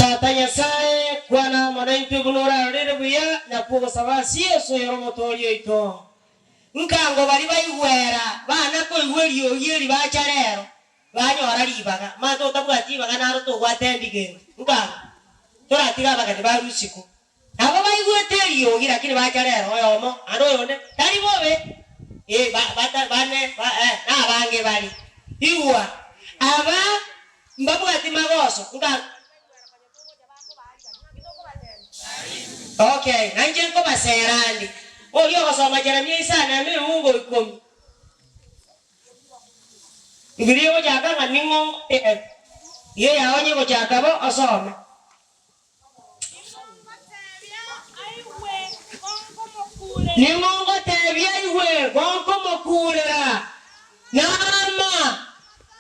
Tata Nyasaye kwana mwananchi bunura rere buya nyakugo sabasiye so yoro motorio ito nkango bali bayigwera bana ko igweriyo yeri bacharero banyora libaga mato tabwati baga naro to gwatendige nkango tora tiga baga de barusiko abo bayigweteriyo gira kini bacharero oyomo ando yone tari bobe bane na bange bali iwa aba mbabwati magoso nkango. Okay, nanjen ko baserandi. Yo kasoma Jeremia sana me ungo ikomi. Ibiri ko jaka nganingo ye yaonye ko jaka bo asome. Ningo tebia iwe gonko mokulera. Nama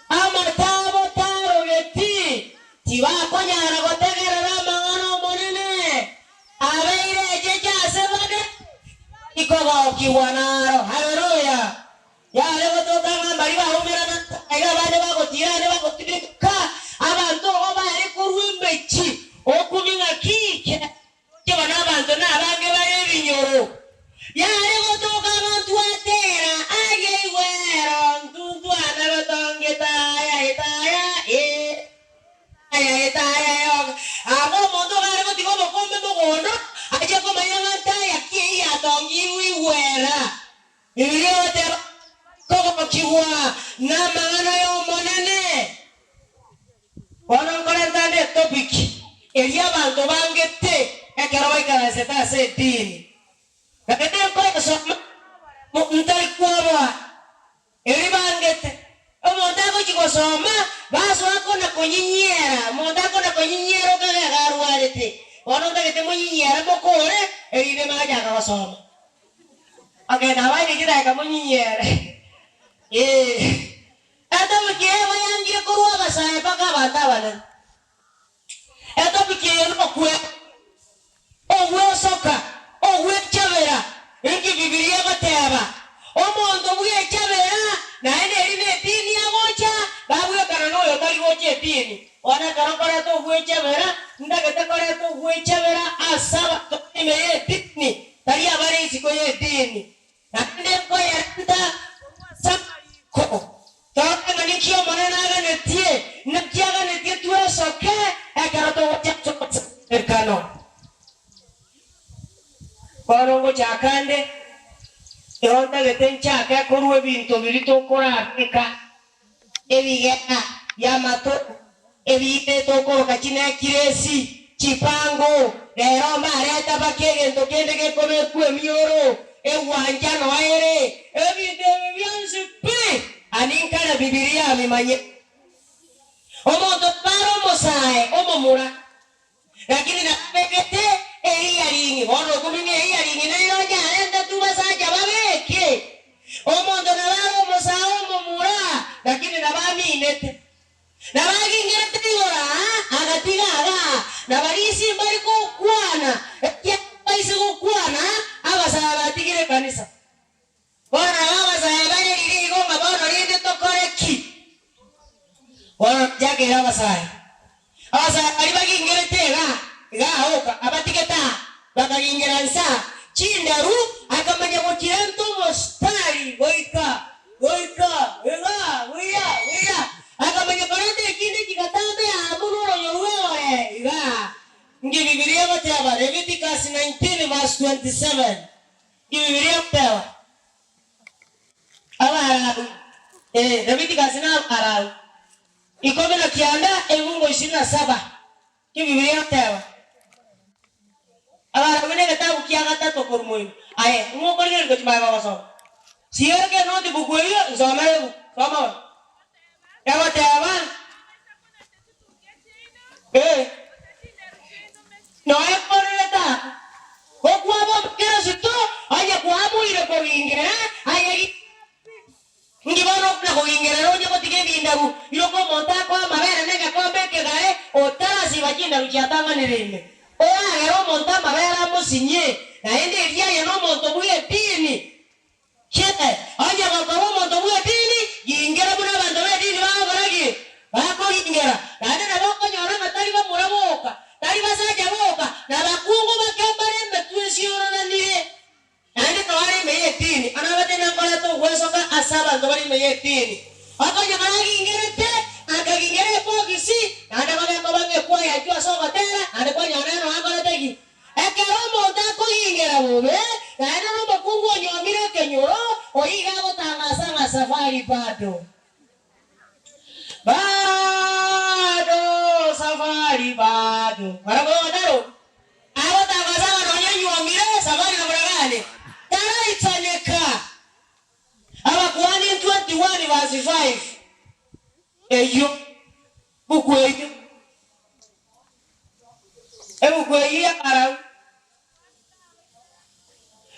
amatabo taro geti. Tiwa ko nyara ko tegera mangano monene. Abeire jeja sebade ikoga kiwanaro haleluya ya lego to kanga bari ba umirana ega bade ba gotira ne ba gotirika abantu oba ari kurwimbechi okuminga kike je bana abantu na bange bari binyoro ya lego to kanga tuatera age iwero ntundu ana batonge taya yo abo mondo gare ko tigo kombe mogono aje ko mayanga taya ki ya tongi wiwera ibiyo te ko kiwa na mangana yo monene wana ngorendane topic elia bantu bangete ekero baikara seta se dini kakete ko so mo ntari kwaba eri bangete omondago chikosoma baso ako na konyinyera mondago na konyinyero kaga garuarete ononda kete monyinyera mokore erine maja ka basoma age na wai kira ka monyinyera ata mkiye wayangira kurwa basaya paka batabana ata mkiye no kwe owe soka owe chavera ingi bibilia bateba omondo buye chavera na ene ine dini ya mocha babuye karano yo tali moche dini ona karokora to buye chavera ndagete kora to buye chavera asaba to ime ye dini tali abare isiko ye dini na ende ko ya nta ko toka manikio manana ga netie na kiaga netie tuwe soke ekarato wacha ekano korongo chakande yonda getencha ka kurwe binto birito kora eka ebigena yamato ebite to koro kachine kiresi chipango lero mareta bakege ndo kende ke kome kwe mioro ewanja no aere ebite byanse pe aninka na bibilia mimanye omoto paro mosae omomura lakini na pekete eyaringi bono kumine eyaringi na yoja enda tubasaja babeke omondo na babo mosae omomura lakini na baminete na bagi ngete yora agatiga aga na barisi mbari ko kwana ya baisi ko kwana abasaba batigire kanisa bona abasaba bari riri ko ngabono rinde to koreki bona jage abasaba bari bagi ngete ga hoka abatigeta bakagingeransa chindaru akamanya ko kirento mostari goika ega akamanya korante kindi kikatambe amuno yowewe ega ngi Biblia bataba Leviticus 19 verse 27 Biblia bataba abara Leviticus na abara ikome na kianda emungo 27 Biblia bataba abara wene katabu kiagata to kormoy aye ngo korger ko chimaba baso sier ke no di buguyo zomere kama yawa tawa no es por eta ko kwabo kero sito aye kwabo ire ko ingere aye ngibano na ko ingere no nyako tige bindaru iro ko monta ko mabere nega ko beke gae otara si bajinda ruchatanga nirinde o agero monta mabere musinye na ende ria ye no monto buye dini chete aye ko monto buye dini ingere buna bando be dini ba baragi ba ko ingera na boko nyora matari ba muraboka ajua soko tena alikuwa nyanano hako na teki ekeromo utako ingera bobe kaenda no makungu nyomire kenyoro oiga gutangasa safari bado safari bado barabara daro awo tangasa no nyomire safari na barabara tara itaneka aba kuani 21 verse 5 eyo buku eyo buku eyo para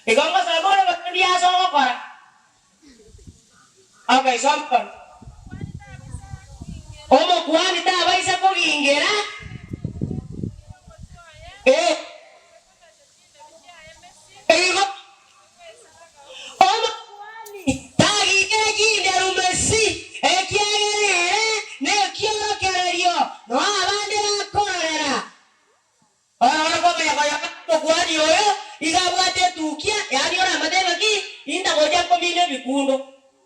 igonga sabore bakia so para okay sampan omo kuani ta baisa ko ingera eyo omo kuani ta gige rumesi ekiagere ne kioro kererio no abande bakorera ora ko ya kuani oyo igabwate tukia yani ora madena ki inda goja ko mine bikundo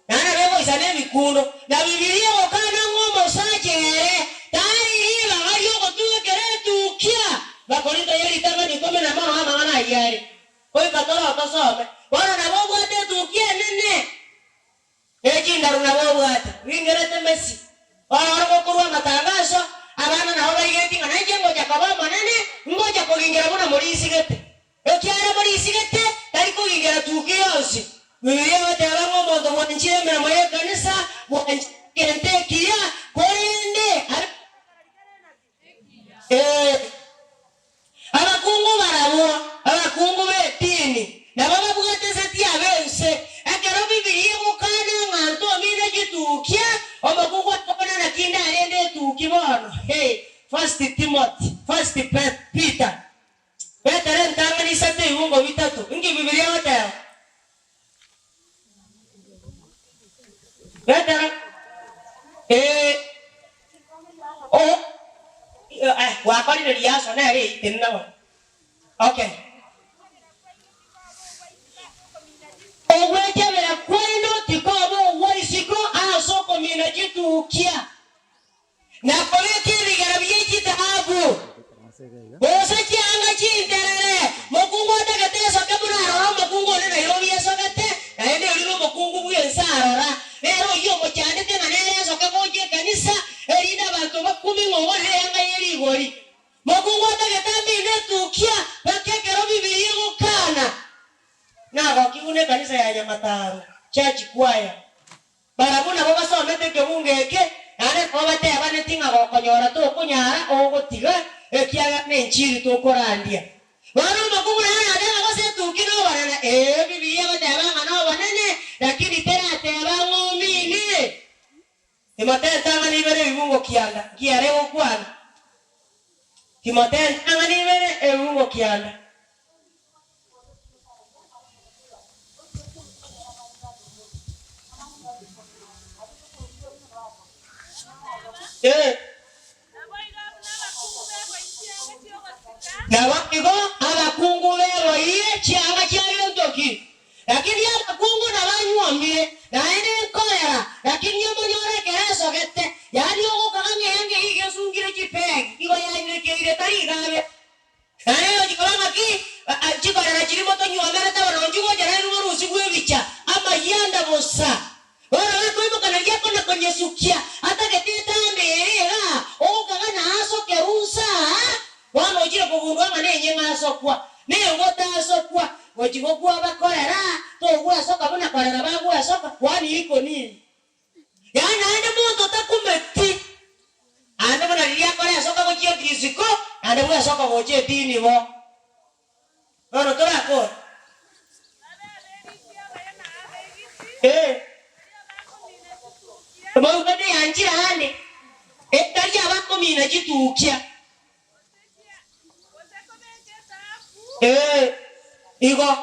nana bebo isane bikundo na bibilia okana ngomo sache tari ila ayo ko tuekere tukia bakorinto yeri tanga ni kome na mano ama na yari koi katoro otosome ora na bobwate tukia nene ejinda runa bobwate wingerete Messi ora ko kurwa matangazo abana na hoba igeti ngana jengo jakabamba nene ngoja ko ingera bona muri isigete ekiara muri isigete tari ko ingera tukiyosi Bibilia watara ngomondo mwanchire mena mwe kanisa mwanchire kia korende abakungu betini na baba bugate setia bense akero Bibilia mukana nganto mine gitukia obakungu atona na kinda arende tukibono First Timothy First Peter Peter ntangani sate ibungo bitatu ingi Bibilia watara Better. Wakali na liaso na ri tinna. Okay. Oweje bera kwendo tikobo woisiko asoko mina jitu kia. Na koleke bigara biji tabu. Bosa chianga chinterere. Mokungo takatesa kabuna ro mokungo na yobi esokate. Na ende ulimo mokungu buye sarora. Pero yo mochande te manera soka goje kanisa erida bantu bakumi ngongwa hayanga yeri gori mokungu atagetambi ne tukia bakekero Bibilia gukana na bakiune kanisa ya Nyamataro church choir barabuna baba somete ke bungeke ane kobate abane tinga gokonyora to kunyara ogotiga ekiaga ne nchiri to korandia baro mokungu na ade bagose tukino barana Bibilia batabanga no banene lakini tena tebango Timotheo tangani bere ibungo kianda kiare okwana Timotheo tangani bere ibungo kianda na wakigo abakungu bero iye chianga chiayo ntoki lakini abakungu na banyuambie na ene kolera lakini yomonyore kereso gete yani ogo kagame yange hige sungire chipeg igo yani keire tari gabe ayo jikoma ki chikorera chirimo to nyuamere ta bano njugo jara ruo rusigwe bicha ama yanda bosa ora we ko kana yako na konyesukia hata geteta mbera ogo kagana aso kerusa wano jira kugundwa mane nyenga asokwa ne ngota asokwa Wajigo kwa bakorera to gwa soka bona korera bagwa soka kwani iko nini yana ande moto takumeti ande bona lia korera soka gochie disiko ande gwa soka gochie dini mo oro tora ko mo gade anjira ande etaja bako mina jitukia Igo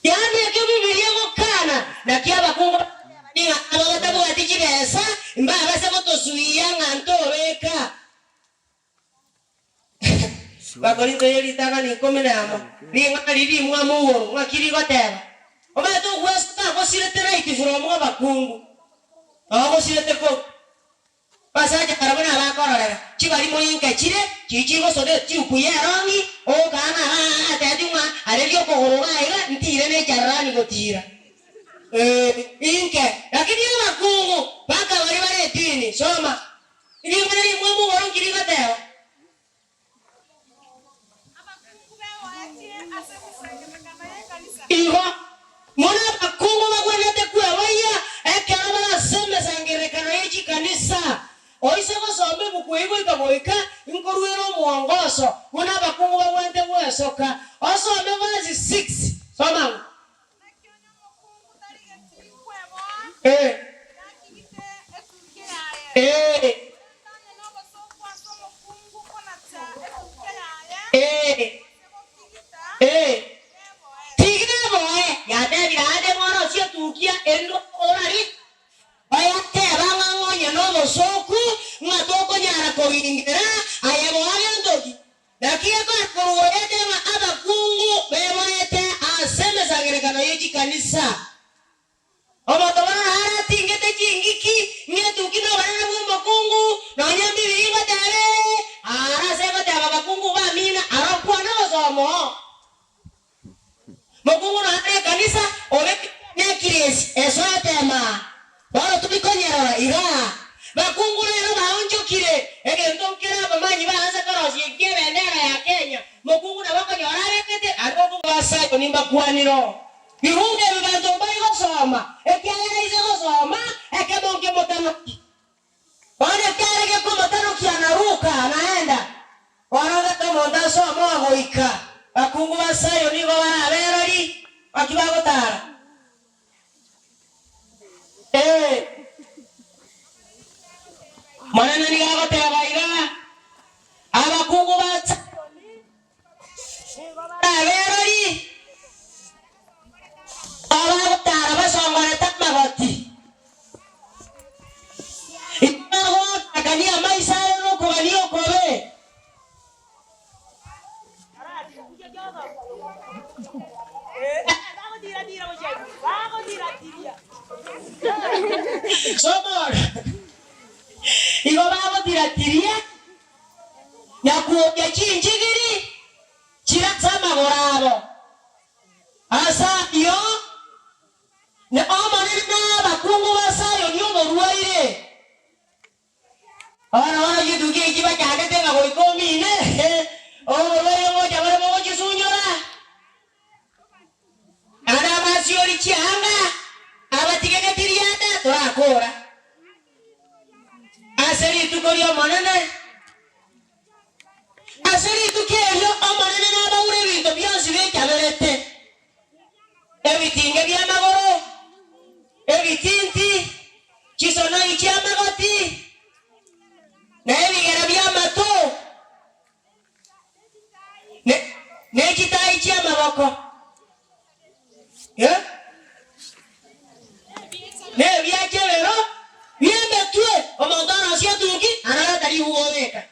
yani ke Bibilia gukana na kiaba kungo ninga abagata bo atijibesa mbaba se motosuia nganto beka bakorinto yeri tangani komenamo ninga lili mwa muwo ngakiri gotera ometo gwesta go silete right from abakungu ago silete ko Basaje karabona abakorora kibali mulinka kire kikigo sode kiukuye rongi o kana ataduma alelio kohoroba ira ntire ne charani gotira inke lakini makungu baka wali wale dini soma ili mwana mwamu warongi ligateo Iho mwana makungu magwanete kwa waya ekama aseme sangerekana yechi kanisa oise gosombe bukuigo ikaboika inkoruero muongoso mwana makungu bagwante wesoka osombe verse 6 soma kanisa omotoba hara tingete chingiki ngetukino barana mu makungu no nyambi biringa tare ara seba taba makungu ba mina arakwana basomo makungu na hara kanisa obe nekires eso tema baro tubikonyera ira makungu lero baonjo kire egento kera bamanyi baanza karosi yege bendera ya Kenya makungu na bakonyora rekete adogo basa nimba kwaniro Birunge bibantu bayigo soma ekyaya izo soma ekebonke motanoki wane kyareke ko motanoki anaruka anaenda wanaga kama ndasoma ngoika bakungu basayo nigo baraberori bakibagotara manana ni gagotera bayiga abakungu batsa nigo baraberori Tara basongora takmagoti. Itago akania maisa no kubalio kobe. Somor. Igo bago tiratiria. Yakuokia chinjigiri. Chiratsama gorabo. Asa yo ne omanina bakungu basayo nyobo ruwaire ora yiduge kiba kagete ngabo ikomine ora mo jabare mo jisunyora ana masiori chianga abatigege tirianda torakora aseri tukorio manene aseri tukeyo omanene na baure bintu byansi bekaberete ebitinge byamagoro ebitinti kisona ikyamagoti nebigera byamato nekitayi kyamaboko nebyakebero byembetwe omondoro asyatuki anaratari huwoweka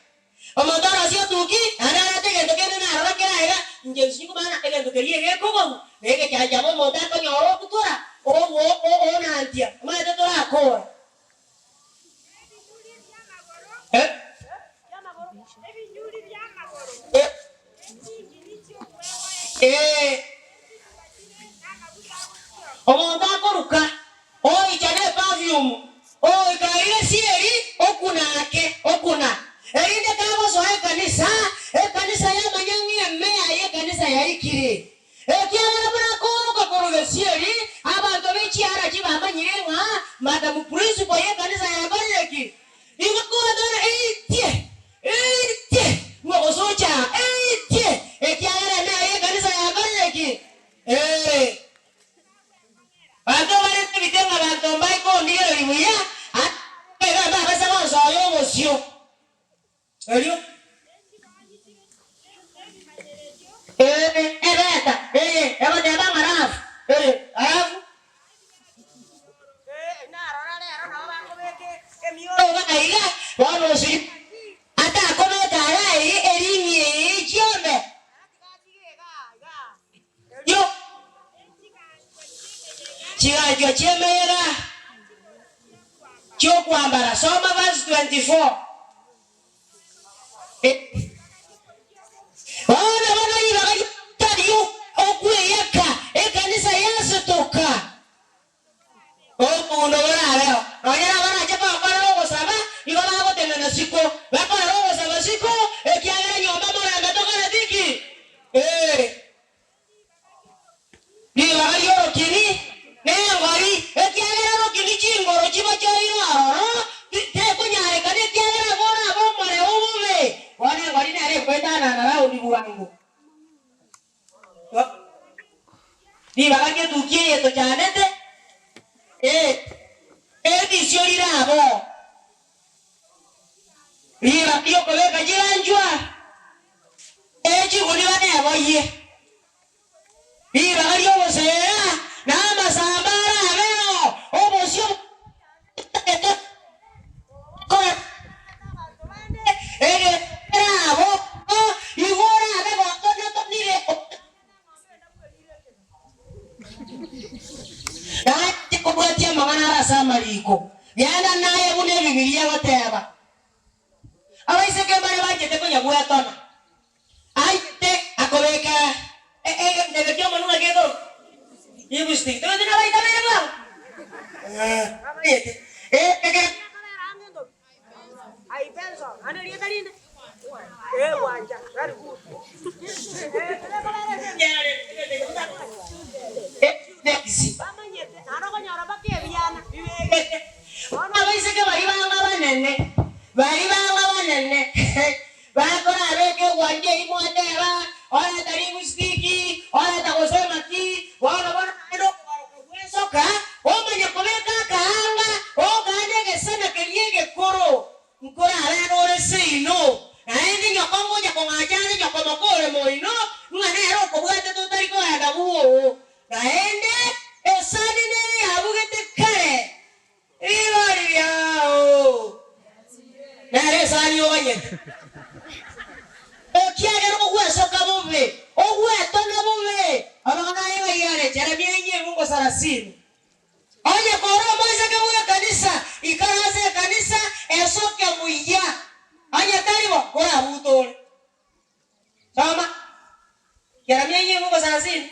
omondoro asyatuki anarategendo kene narorakeraera njensingu bana egendo keriegekogonu nege kyajabo mondako nyoro kutura o nantia maete tora akora omondako ruka o ichane perfume o ikaire sieri okuna erinde kabo so kanisa ya manyangi emmea kanisa ya ikire ekyala bana ko ko sieri abantu bechiara chibamanyirwa madamu principal ye kanisa ya bareki ingo ko dona etie ngo socha etie ekyala na ye kanisa ya bareki bantu bari bitenga bantu mbaiko ndiyo libuya aba basa bonso yo mosio elio ebeta eba de ba marafu arafu narora lero no bango beke emiolo baiga wano si ata kometa rai elinye chiombe yo chiga chiemera Kyo kwambara. Soma verse 24. Wana yiba kali taliyo okweyaka ekanisa yasotoka. Uno leo. Oyera bana chapa bana ogosaba igona agotena na siko. Bakora ogosaba siko ekiagera nyomba mora ndatoka na diki. Ni bari orokini nengori ekiagera orokini chingoro chiba choiro aro te kunyare kane ekiagera bona bomore obume. Wana ngori nare kwetana na raundi buwangu. Ni bagake tukie to chanete. Edisio lirabo. Lira pio koleka jiranjwa. Chiguli bane boye. Lira galio bosera na masambara abeo. Obosio. Bravo. Igora abego tono tonire. Kubuatia mangana rasa mariko yana naye bune bibilia bateba abaise ke bari bajete ko nyabuya tona aite akobeka debe kyo manu agedo yibusti to dina baita mere ba abaite ke ai penso ana ria tarine wanja very good Abaise ke bari banga banene bakora abeke wanje imoteba ona tari mustiki ona takosema ki bona ndo kuwesoka omanya komeka kaanga ogane gesana keliege koro mkora alano resino aende nyokongo nyakongajane nyokomokore moino ngane ro kobwate to tari ko adabuo aende esani nene abugete kare ibari yao nare sani oyete okiagero kuwesoka bube ogweto na bube abana yewe yale Jeremia yenye Mungu 30 oye koro moise ke muya kanisa ikaraze kanisa esoke muya anya taribo kora butole sama Jeremia yenye Mungu 30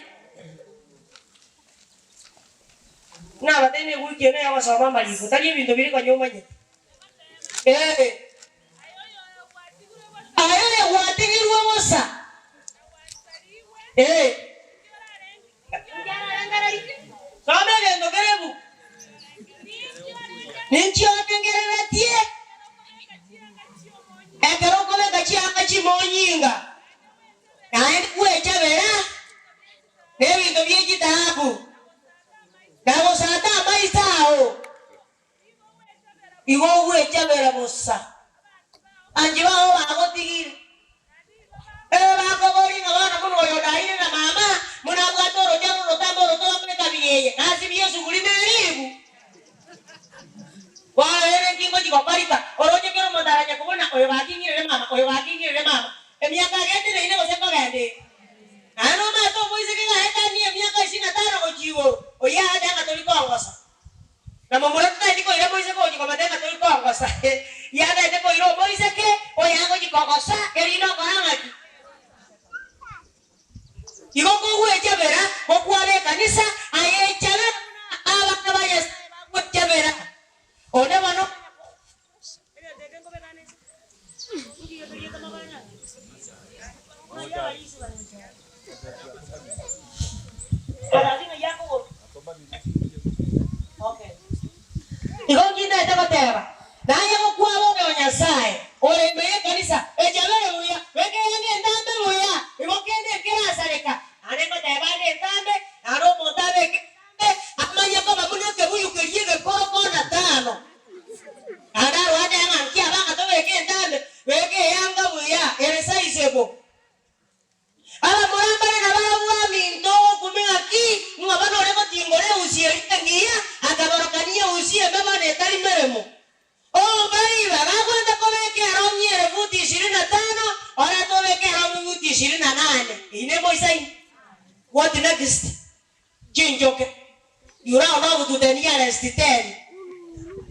na batene wiki ne abasoma malifu tali bintu biri kwa nyuma nye ayo watigirwe mosa Kame gendo kerebu ninchi otengereretie ekero kole gachianga chimonyinga naende kuecha bera nebintu byekitabu nabo sata maisao iwo wecha bera mosa anjiwa bagotigire bagobori ngabana muno yodaire na mama muna bwatoro jamu rotamboro to meka biyeye nasibiye suguri meribu wale kingo jikoparita oroje kero modaranya kubona oyo bakingire mama emiaka gete ne ine bosemba gande ano mato boise ke gaeta ni emiaka 25 ojiwo oya ada katoliko angwasa na mamurata ndiko ile boise ko jiko madena katoliko angwasa ya ada ndiko ile boise ke oya ngo jiko angwasa erino karangaki Iko kuwecha bera kokuale kanisa ayechala abana bayesa kuwecha bera one bano okay iko kinda etabatera naye kokuabo beonyasaye ole mbeye kanisa echabere muya weke yange ndambe muya iko kende kira sareka aneko tebane ndambe aro motabe kende amanya kama muneke huyu kiriege koko na tano ada wada yangi abanga to weke ndambe weke yanga muya eresa isebo ala morambare na bana bwa minto kumega ki ngabano leko tingore usiye ngia akabarokania usiye baba ne tali meremo oh bari banakwenda kobeke aronyere futi 25 ora tobeke aromi futi 28 ine boisai what next chinjoke yura ona gututenia rest 10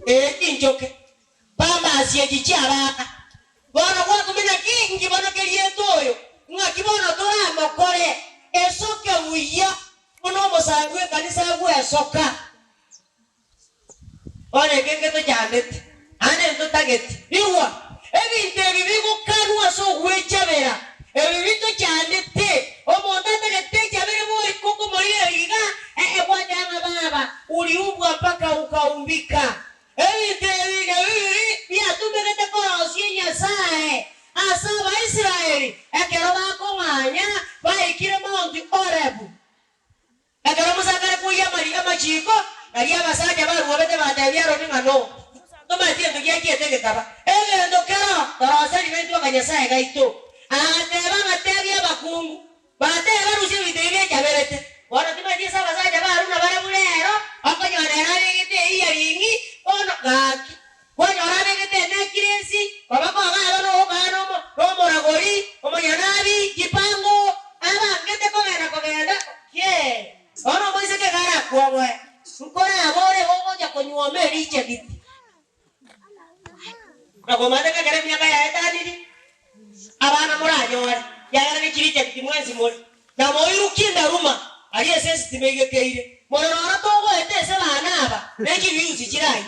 injoke pamba asiejichara bono kwa kumenya kingi bono kelieto ngakibono tora makore esoke uya bono mosangwe kanisa gwe esoka one kenge to jandete ane to target biwa ebinte bibigo kanwa so gwechabera ebibito jandete omonda target jabere boy koko moriya liga bwajanga baba uliubwa mpaka ukaumbika ebinte bia tumegete kwa osienya sae asaba Israeli ekero bakonganya baikire Mount Horeb ekero musakare kuya Maria machiko ali abasaja baruobete batabyaro ningano tomatie tugiakete gekaba egendo kero toroseri bentu kanyasae gaito ateba gategia bakungu bateba rusi bitebye jaberete wana timatie sabasaja baruna barabulero akonyonera negete iyaringi ono gaki wanyora negete nekiresi babako agaro ogano romoragori omonyanabi kipango abangete kogenda ye ono moise ke gara kwabwe ukora abore bogoja konyuome riche biti nagomate ka kare myaka ya etadiri abana muranyore yagara ni kiriche biti mwenzi muri na moiru kinda ruma ali esesi timegekeire mono ora togo etese bana aba neki biuzi kirai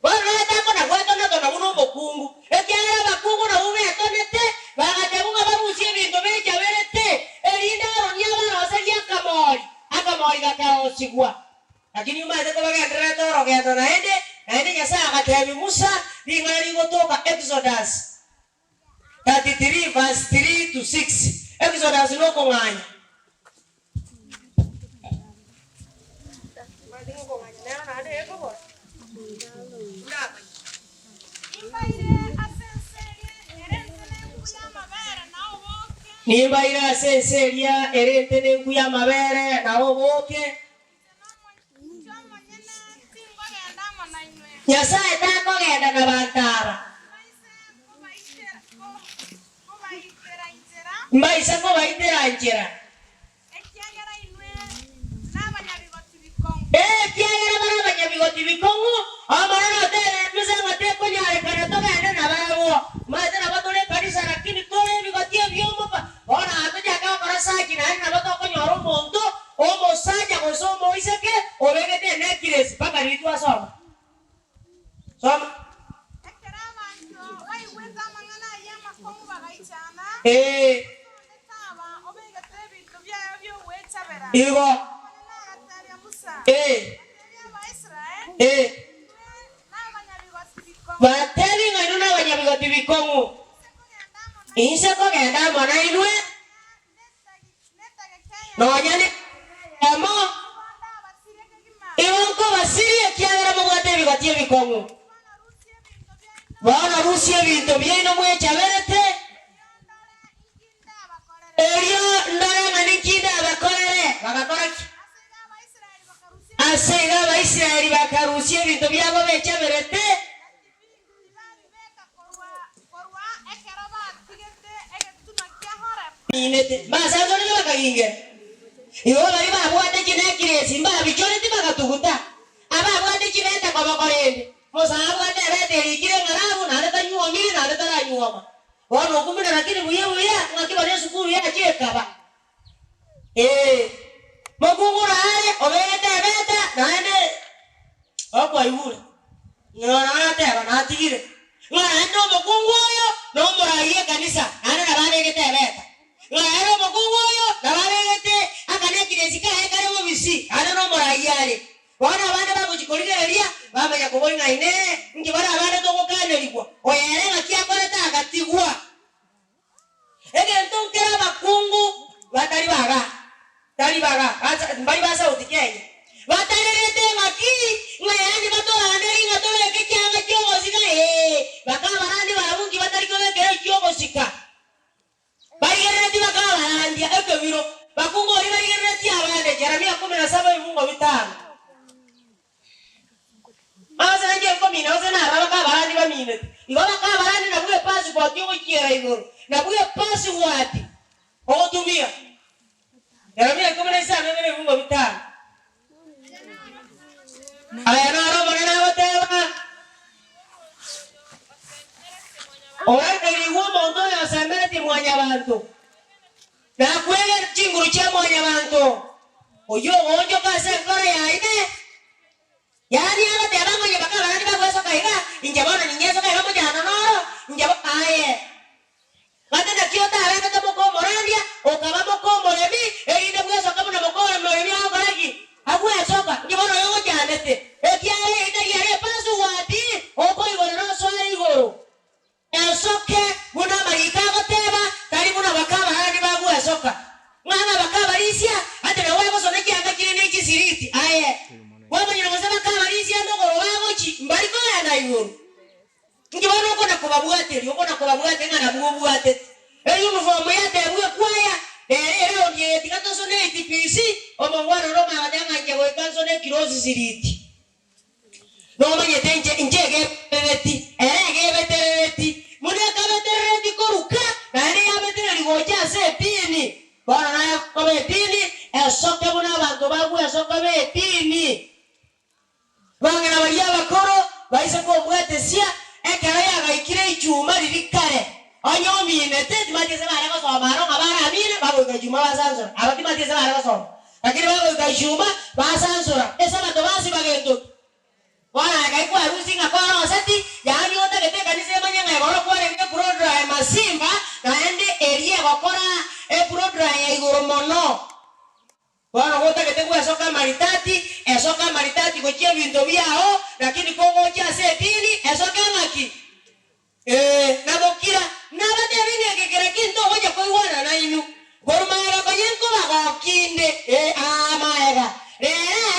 bana tako na gwato na tona muno mokungu ekyara bakungu na ume atonete bagatebuga babusie bintu beja berete elinda ronya bana oselia akamori gakaosigwa lakini umaze ko bagendera toro gendo naende nyasa akatebi Musa bingari gotoka Exodus 33 verse 3 to 6 Exodus no konganya nimbaira senseria erente nengu ya mabere na oboke Nyasaye tako genda na bantara mbaisa ko baitera njera kiagera bara banyabigoti bikongo amara tere muzanga te ko nyare kana to genda na babo madera batole kanisa lakini tole bigoti byomo ona atoja ka korasa kina na bato ko nyoro mondo o mosaja ko so moiseke o begete nekires baka ritwa soma Igo bateri ngainuna banyabigoti bikongo inse ko genda mona inwe no nyane amo iwonko basirie kiagera mugate bigoti bikongo bana rusie bintu byino mwecha berete Erio ndara manikinda bakorere bagakoraki asega Abaisraeli bakarusie bintu byabo becha berete inete basa zone bakaginge iyo bari babwate kinekiresi mba bichoreti bagatuguta aba bwate kibeta kwa bakorende mosabu ate rete ikire ngarabu na leta nyuo miri na leta ra nyuoma wano kumira lakini buya ngakibale sukuru ya chekaba mokungura ale obete beta naende okwa ibure ngona ate bana tigire ngana ndo mokungoyo no moragie kanisa ana na bale gete beta ngana mokungoyo na bale gete akane kiresika ekare mo bisi ana no moragie ale wana bana bakuchikoligeria bamenya kuboinga ine ngibara bana to kokanelikwa oyere ngakiakoreta agatigwa ege ntonkera bakungu batali baga mbali basa utikenya batalelete maki ngayandi batolanderi ngatole kichanga kyogosika bakaba barandi barabungi batali kobekera kyogosika bayigereti bakaba barandi ekebiro bakungu ori bayigereti abande Jeremia 17 ibungo 5 Asa nje komina ozena abaka barandi bamine igona ka barandi na buye passport yo kiera igoro na buye password otumia Jeremia 17 ibungo 5 aya naro manana goteba ora kiriwo mondo ya semeti mwanya bantu na kwege chinguru cha mwanya bantu oyo onjo kase kore ya ine yani aba te abango ye bakaba nani bagweso kaiga injabona ninyeso kaiga mo jana noro injabo aye katenda kiota arebe to moko morandia okaba moko moremi erinde bweso kabo na moko moremi akoragi agwe soka injabona yo janete ekiare ine yare pasu wati oko igoro no swali igoro esoke muna marika goteba kari muna bakaba nani bagwe soka mwana bakaba risia ate na wego soneki angakire neki siriti aye wabanyira musaba kabarisia ndogoro bagochi mbariko ya nayo ngibona uko nakubabwateri uko nakubabwate ngana bwubwate uniform ya tebwe kwaya lero ndiye tikatoso ne TPC omongwana roma badanga nje wekanso ne kirozi siriti no manye tenje njege beti erege betereti muneka betereti koruka nani ya betereti gocha setini bana na ko betini esoke buna bantu bagwe esoke betini bangena bali abakoro baise ko bwatesia ekera yagaikire ichuma ririkare onyomi inete timatize bana ko somaro ngabara amine babo gajuma basanzura abati matize bana ko som lakini babo gajuma basanzura esa bato basi bagendo bwana gaikwa harusi ngakora seti yani ote kete kanise manya ngoro kwa renge prodra masimba naende erie gokora prodra ya igoro mono bwana wote kete kwa esoka maritati gochia bintu byao lakini kongo cha setini esoka maki na bokira na bate binge kekere kinto goja koiwana na inu gorumara bayenko bagokinde amaega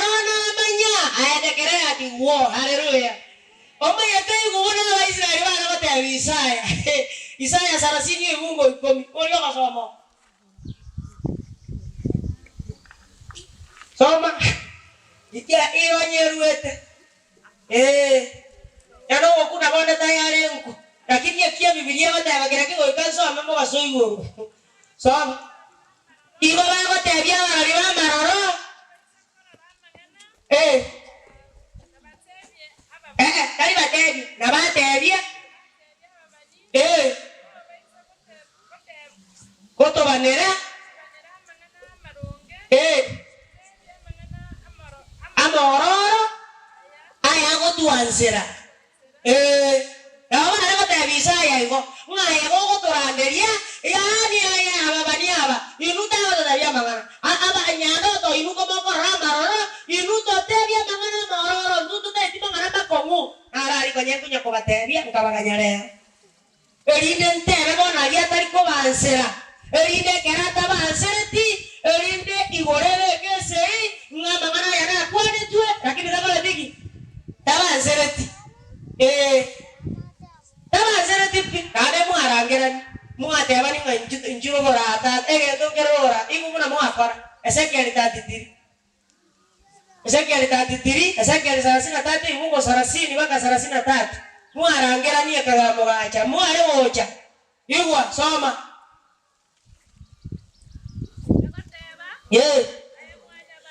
rona manya ayedekere ati wo haleluya omaye tegu bona wa Israeli bana bate Isaya Isaya 30 mungu 10 oyo kasoma soma ikia iyo nyeruete yano okuna bonda tayari nko lakini akia Biblia bata bagera kigo ikanso amamo basoigo soma igo bago tebia bari ba maroro kari batebi na batebia koto banera amororo aya gotuansera abana nako tabisaya igo ngaya go toranderia yani aya ababani aba inuta tabia mangana aba nyando to inuko moko ramaroro inuto tebia mangana mororo ntutu teti mangana makomu arari konyengu nyako batebia nkabaganyare erinde ntebe bona ya tariko bansera erinde kerata bansereti erinde igorebe kesei ngamangana yana kwani tuwe lakini kama bigi tabansereti tabansereti kade muarangera muateba ni njiro borata to kerora igumuna muakora Ezekiel 33 Ezekiel 33 Mungu 30 mpaka 33 muarangera ni kagamo gacha muare ocha igwa soma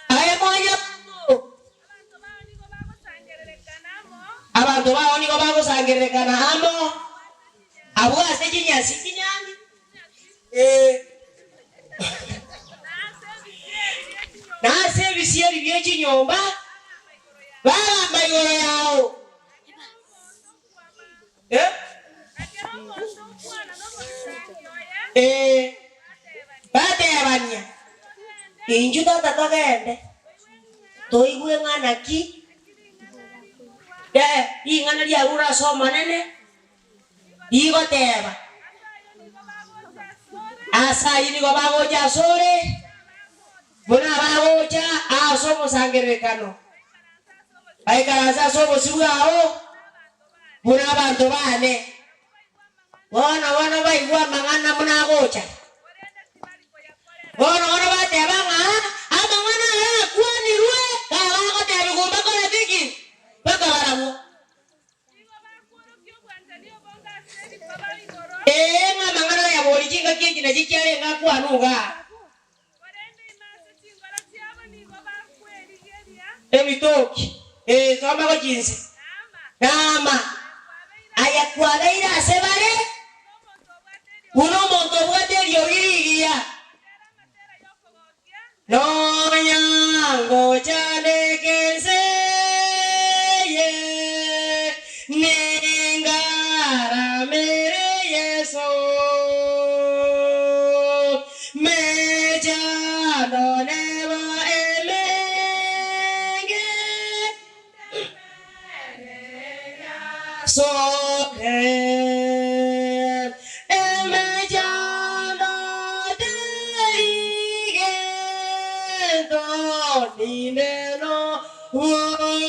aya moya abantu bawo niko bagosangerekana amo abwase kinyasi kinyangi nase bisieri byechi nyomba bala mayoro yao bate abanya injuta tatagende toigwe ngana ki ingana dia ura soma nene igoteba asa ini go bagoja sore bona bagoja asomo sangerekano aikaraza somo siwao bona bantu bane bona baigwa mangana muna gocha bona bateba ama mwana kwani ruwe kabago tebi gumba kora tiki baka baramu mangana ya boli jinga kiki na jikiale ngakwanuga emitoki Soma ko jinsi. Nama. Ayakwabeira sebale. Uno monto bwate yoirigia. No nyango chane kense ye ningara mere yeso meja no neva elenge so Nino uyawa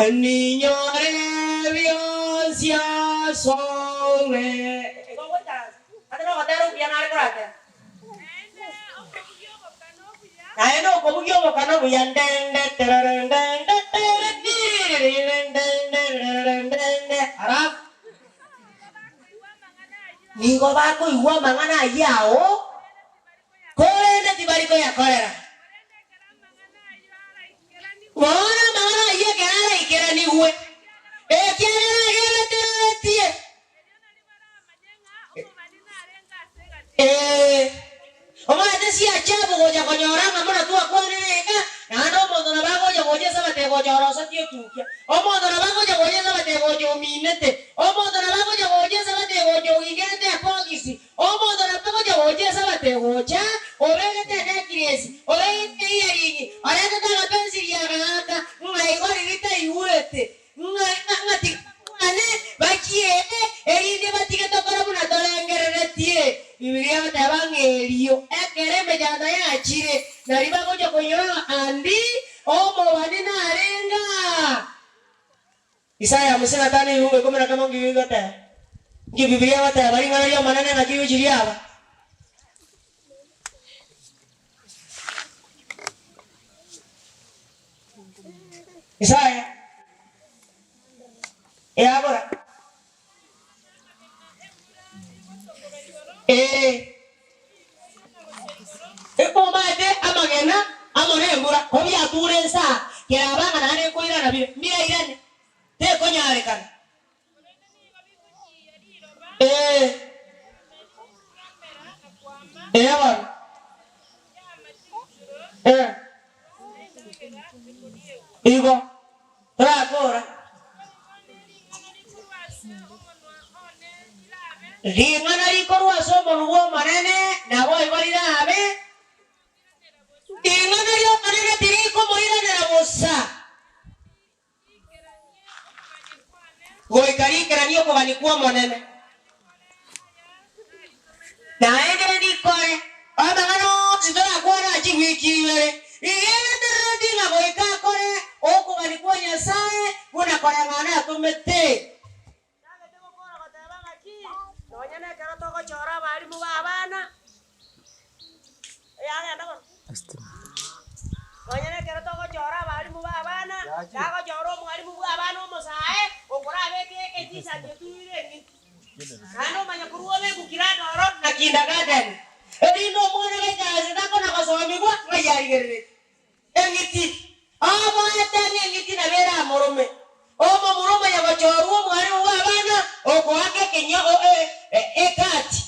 niño revioncia sobre no como yo bocano buyandende Arab Nigo bako iwa mangana yao Kolenda tibariko ya kolera Wana mangana iya kera ikera ni uwe kera tie Oma atesi achabu goja konyoranga mona tuwa kwa neka Nano mondo na bago ja goja sama te goja rosa tio tukia Omondo na bago ja goja sama te goja minete Omondo na bago ja goja sama te goja igete apogisi Omondo na bago ja goja sama te goja Obegete nekiresi Obegete ieringi Orete taga pensi ya ganga Nga igori rita iuete Nga tikwane Bakie Erinde batika tokora muna tolengere tie Biblia matabangelio ekereme jana ya chire nariba gojo konyora andi omo wanina arenga Isaya musina tani yuwe kumena kama ngiwiga ta ngi Biblia mata bali ngana yo manane na kiyo jiriaba Isaya agora Omade amagena amorembura obya turensa kerabanga nane koira na bire mira irane te konyare kana Ewa Igo Rakora Ringana rikorwa somo nuwo manene na boy balira abe Ringana yo manene tiriko moira na bossa Goy kari kranio ko balikuwa manene Na ende dikore abangano zidora kwara chigwiki wele Iyene terodi na goy ka kore oko balikuwa nyasaye kuna kore ngana tumete Nonyene kero toko chora bali mu babana. Yale ndako. Nonyene kero toko chora bali mu babana. Yako choro mwali mu babana musae. Okora beke etisa tetuire ni. Kano manya kuruwe kukira doro na kindergarten. Elino mwana kaza ndako na kasomi kwa ngayari gerere. Engiti. Aba etani engiti na vera morome. Omo morome ya bachoru mwali mu babana. Oko ake kenyo ekati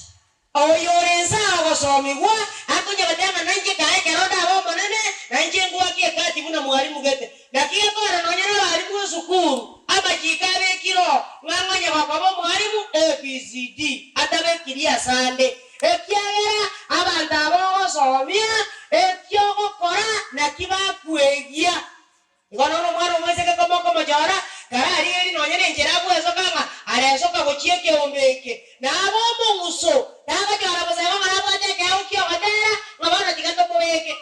oyorenza abasomiwa akunya batanga nanje kae keroda abo monene nanje ngwa kie kati buna mwalimu gete nakie bara nonyera mwalimu sukuru abajikabe kiro nganganya bakabo mwalimu ABCD atabe kiria sande ekyagera abantu abo somia ekyogo kora na kibakuegia ngono mwaro mweseke kama jara karari eri nonyera njerabu ezokanga aresoka gochieke ombeke na abo muso Taba jara basa mama na bate ke au kyo batera ngabana tikato moyeke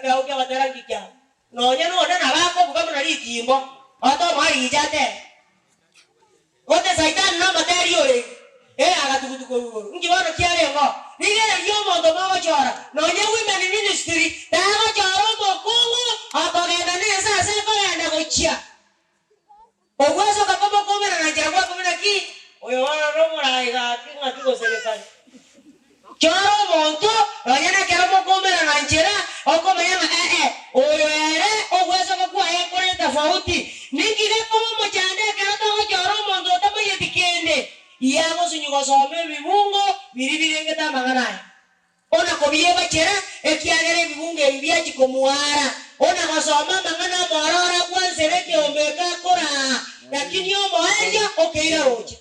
ke au kyo batera kikya nonya no na bako bukamu na likimbo oto mari jate ote saitan na bateri ore agatukutuko ngi bano kiale ngo nige yo mondo mama jara nonya women ministry taba jara mokungu akogenda nesa seko yanda gochia ogweso kakobo komera na jara kwa komera ki oyo wana romo na igati oko mayama oyo ere ogweso kwa ekore tofauti ningire kama mojande kato ngojoro mondo tamo yedikende yago sunyugo some bibungo biribirengeta magana ona kobiye bachera ekiagere bibungo ebiachi komuara ona gosoma mangana morora kwansere kiombeka kora lakini yo moeja okeira roja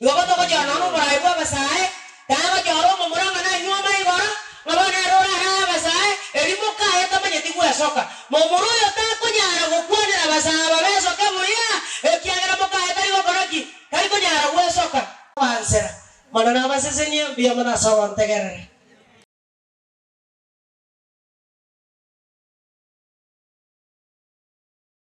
yogoto ko jana no morai kwa basae tago joro mo moranga na nyoma igora ngabana rora ha basae elimo kae tamanyeti kwa soka mo moroyo ta kunyara gokwana na basaba beso kabuya ekiagere mo kae tari gokoraki kai kunyara kwa soka ansera manana basesenia biya mana sawan tegere